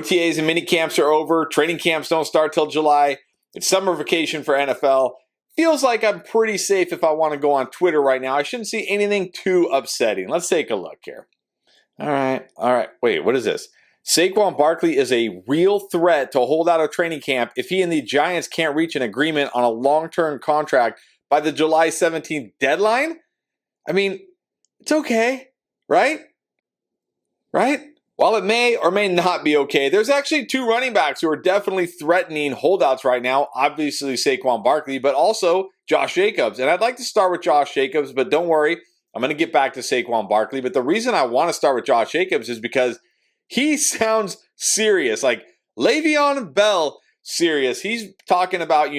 OTAs and mini camps are over. Training camps don't start till July. It's summer vacation for NFL. Feels like I'm pretty safe if I want to go on Twitter right now. I shouldn't see anything too upsetting. Let's take a look here. All right. Wait, what is this? Saquon Barkley is a real threat to hold out of training camp if he and the Giants can't reach an agreement on a long-term contract by the July 17th deadline. I mean, it's okay, right? Right? While it may or may not be okay, there's actually two running backs who are definitely threatening holdouts right now. Obviously Saquon Barkley, but also Josh Jacobs. And I'd like to start with Josh Jacobs, but don't worry, I'm going to get back to Saquon Barkley. But the reason I want to start with Josh Jacobs is because he sounds serious, like Le'Veon Bell serious. He's talking about,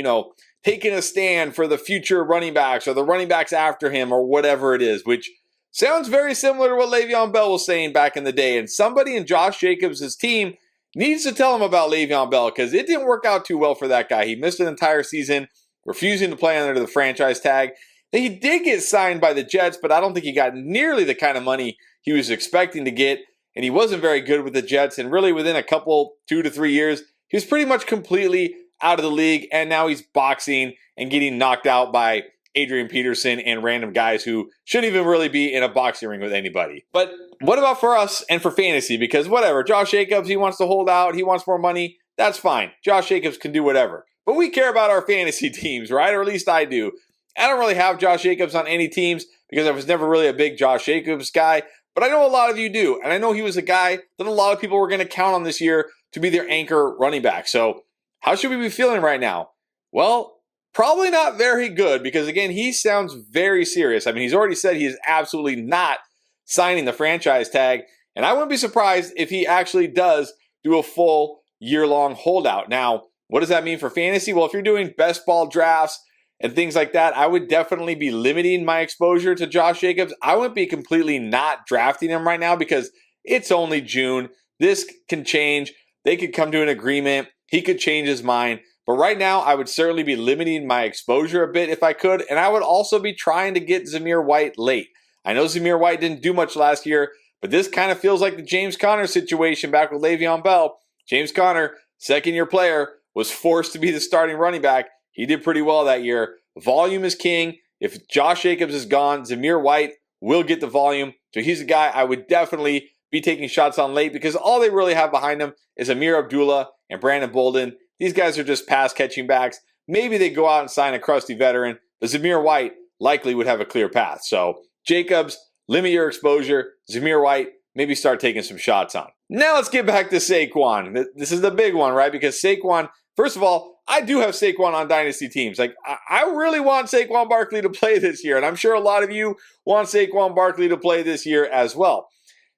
taking a stand for the future running backs or the running backs after him or whatever it is, which sounds very similar to what Le'Veon Bell was saying back in the day. And somebody in Josh Jacobs' team needs to tell him about Le'Veon Bell because it didn't work out too well for that guy. He missed an entire season, refusing to play under the franchise tag. He did get signed by the Jets, but I don't think he got nearly the kind of money he was expecting to get. And he wasn't very good with the Jets. And really within a couple, 2 to 3 years, he was pretty much completely out of the league. And now he's boxing and getting knocked out by Adrian Peterson and random guys who shouldn't even really be in a boxing ring with anybody. But what about for us and for fantasy? Because whatever, Josh Jacobs, he wants to hold out. He wants more money. That's fine. Josh Jacobs can do whatever. But we care about our fantasy teams, right? Or at least I do. I don't really have Josh Jacobs on any teams because I was never really a big Josh Jacobs guy. But I know a lot of you do. And I know he was a guy that a lot of people were going to count on this year to be their anchor running back. So how should we be feeling right now? Well, probably not very good because, again, he sounds very serious. I mean, he's already said he is absolutely not signing the franchise tag. And I wouldn't be surprised if he actually does do a full year-long holdout. Now, what does that mean for fantasy? Well, if you're doing best ball drafts and things like that, I would definitely be limiting my exposure to Josh Jacobs. I wouldn't be completely not drafting him right now because it's only June. This can change. They could come to an agreement. He could change his mind. But right now, I would certainly be limiting my exposure a bit if I could. And I would also be trying to get Zamir White late. I know Zamir White didn't do much last year, but this kind of feels like the James Conner situation back with Le'Veon Bell. James Conner, second-year player, was forced to be the starting running back. He did pretty well that year. Volume is king. If Josh Jacobs is gone, Zamir White will get the volume. So he's a guy I would definitely be taking shots on late because all they really have behind them is Amir Abdullah and Brandon Bolden. These guys are just pass-catching backs. Maybe they go out and sign a crusty veteran, but Zamir White likely would have a clear path. So Jacobs, limit your exposure. Zamir White, maybe start taking some shots on. Now let's get back to Saquon. This is the big one, right? Because Saquon, first of all, I do have Saquon on dynasty teams. Like, I really want Saquon Barkley to play this year, and I'm sure a lot of you want Saquon Barkley to play this year as well.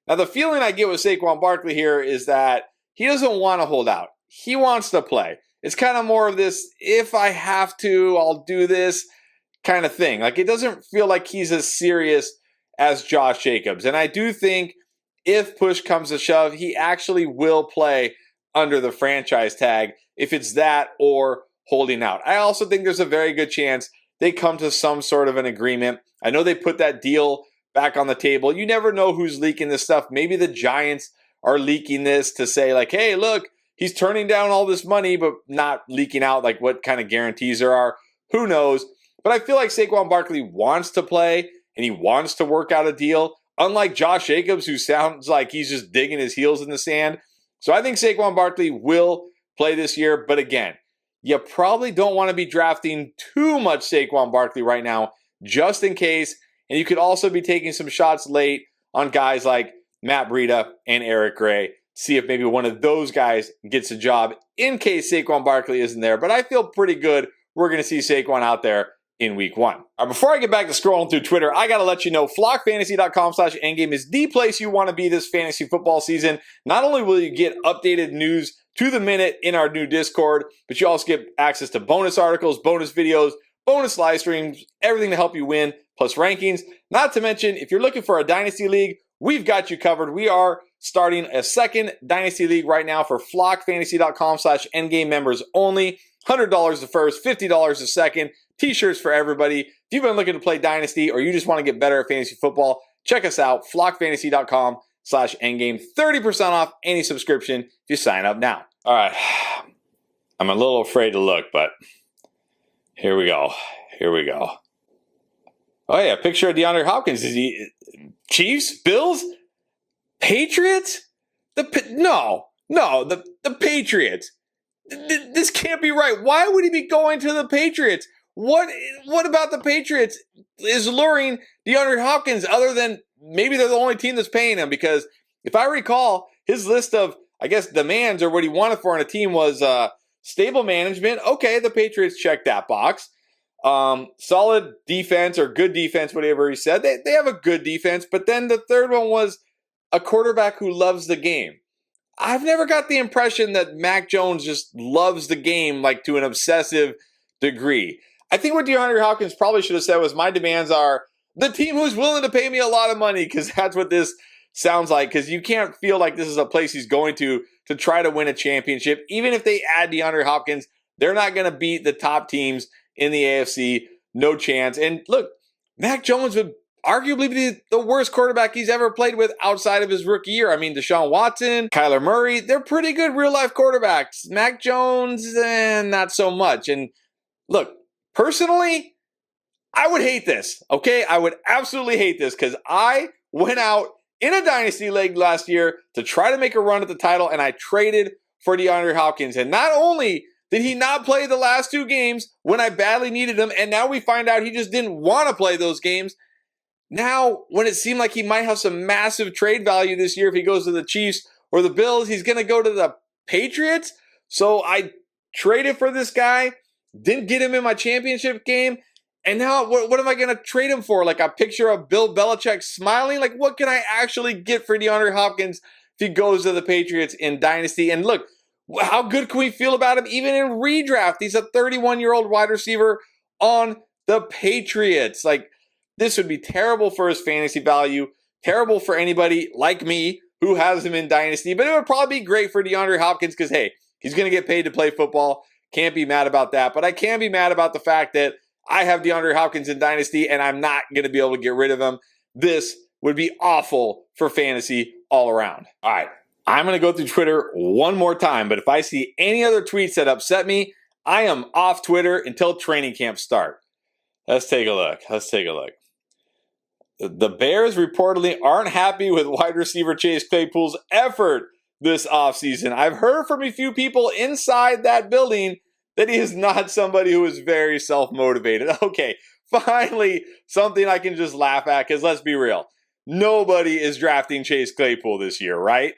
Now, the feeling I get with Saquon Barkley here is that he doesn't want to hold out. He wants to play. It's kind of more of this, if I have to, I'll do this kind of thing. Like, it doesn't feel like he's as serious as Josh Jacobs. And I do think if push comes to shove, he actually will play under the franchise tag if it's that or holding out. I also think there's a very good chance they come to some sort of an agreement. I know they put that deal back on the table. You never know who's leaking this stuff. Maybe the Giants are leaking this to say like, hey, look, he's turning down all this money, but not leaking out like what kind of guarantees there are. Who knows? But I feel like Saquon Barkley wants to play and he wants to work out a deal. Unlike Josh Jacobs, who sounds like he's just digging his heels in the sand. So I think Saquon Barkley will play this year. But again, you probably don't want to be drafting too much Saquon Barkley right now, just in case. And you could also be taking some shots late on guys like Matt Breida and Eric Gray. See if maybe one of those guys gets a job in case Saquon Barkley isn't there. But I feel pretty good we're going to see Saquon out there in week 1. Before I get back to scrolling through Twitter, I got to let you know flockfantasy.com/endgame is the place you want to be this fantasy football season. Not only will you get updated news to the minute in our new Discord, but you also get access to bonus articles, bonus videos, bonus live streams, everything to help you win, plus rankings. Not to mention, if you're looking for a dynasty league, we've got you covered. We are starting a second dynasty league right now for flockfantasy.com/endgame members only. $100 the first, $50 the second. T-shirts for everybody. If you've been looking to play dynasty or you just want to get better at fantasy football, check us out, flockfantasy.com holdouts.com/endgame. 30% off any subscription if you sign up now. All right. I'm a little afraid to look, but here we go. Here we go. Oh, yeah, picture of DeAndre Hopkins. Is he Chiefs, Bills, Patriots? The Patriots. This can't be right. Why would he be going to the Patriots? What about the Patriots is luring DeAndre Hopkins other than maybe they're the only team that's paying him? Because if I recall, his list of, I guess, demands or what he wanted for on a team was stable management. Okay, the Patriots checked that box. Solid defense or good defense, whatever he said. They have a good defense. But then the third one was a quarterback who loves the game. I've never got the impression that Mac Jones just loves the game like to an obsessive degree. I think what DeAndre Hopkins probably should have said was, my demands are the team who's willing to pay me a lot of money, because that's what this sounds like, because you can't feel like this is a place he's going to try to win a championship. Even if they add DeAndre Hopkins, they're not going to beat the top teams in the AFC. No chance. And look, Mac Jones would arguably be the worst quarterback he's ever played with outside of his rookie year. I mean, Deshaun Watson, Kyler Murray, they're pretty good real-life quarterbacks. Mac Jones, not so much. And look, personally, I would hate this, okay? I would absolutely hate this, because I went out in a dynasty league last year to try to make a run at the title, and I traded for DeAndre Hopkins. And not only did he not play the last two games when I badly needed him, and now we find out he just didn't want to play those games. Now, when it seemed like he might have some massive trade value this year if he goes to the Chiefs or the Bills, he's going to go to the Patriots. So I traded for this guy, didn't get him in my championship game, and now what am I going to trade him for? Like a picture of Bill Belichick smiling? Like, what can I actually get for DeAndre Hopkins if he goes to the Patriots in Dynasty? And look, how good can we feel about him even in redraft? He's a 31-year-old wide receiver on the Patriots. Like, this would be terrible for his fantasy value, terrible for anybody like me who has him in Dynasty, but it would probably be great for DeAndre Hopkins because, hey, he's going to get paid to play football. Can't be mad about that, but I can be mad about the fact that I have DeAndre Hopkins in Dynasty and I'm not going to be able to get rid of him. This would be awful for fantasy all around. All right, I'm going to go through Twitter one more time, but if I see any other tweets that upset me, I am off Twitter until training camp start. Let's take a look. The Bears reportedly aren't happy with wide receiver Chase Claypool's effort this offseason. I've heard from a few people inside that building that he is not somebody who is very self-motivated. Okay, finally, something I can just laugh at, because let's be real. Nobody is drafting Chase Claypool this year, right?